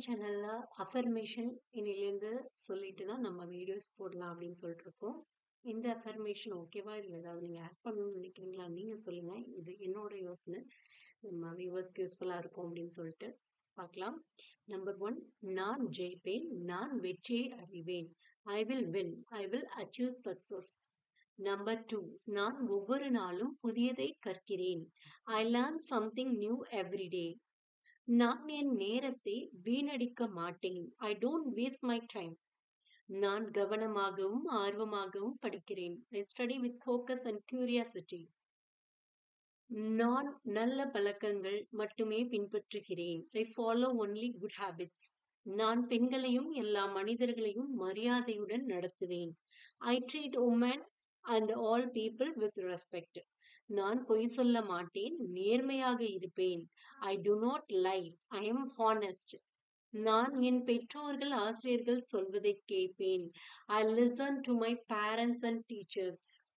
சேனல்ல அஃபர்மேஷன் இன்னிலேருந்து சொல்லிட்டு தான் நம்ம வீடியோஸ் போடலாம் அப்படின்னு சொல்லிட்டு இருக்கோம். இந்த அஃபர்மேஷன் ஓகேவா? இல்ல ஏதாவது நீங்க ஆட் பண்ணணும்னு நினைக்கிறீங்களா? நீங்க சொல்லுங்க. இது என்னோட யோசனை. நம்ம வியூவர்ஸ்க்கு யூஸ்ஃபுல்லா இருக்கும் அப்படின்னு சொல்லிட்டு பார்க்கலாம். நம்பர் 1, நான் ஜெயிப்பேன். நான் வெற்றியை அடைவேன். I will win. I will achieve success. Number 2, நான் ஒவ்வொரு நாளும் புதியதை கற்கிறேன். I learn something new every day. நான் என் நேரத்தை வீணடிக்க மாட்டேன். I don't waste my time. நான் கவனமாகவும் ஆர்வமாகவும் படிக்கிறேன். I study with focus and curiosity. நான் நல்ல பழக்கங்கள் மட்டுமே பின்பற்றுகிறேன். I follow only good habits. நான் பெண்களையும் எல்லா மனிதர்களையும் மரியாதையுடன் நடத்துவேன். I treat women and all people with respect. நான் பொய் சொல்ல மாட்டேன். நேர்மையாக இருப்பேன். I do not lie. I am honest. நான் என் பெற்றோர்கள், ஆசிரியர்கள் சொல்வதை கேட்பேன். I listen to my parents and teachers.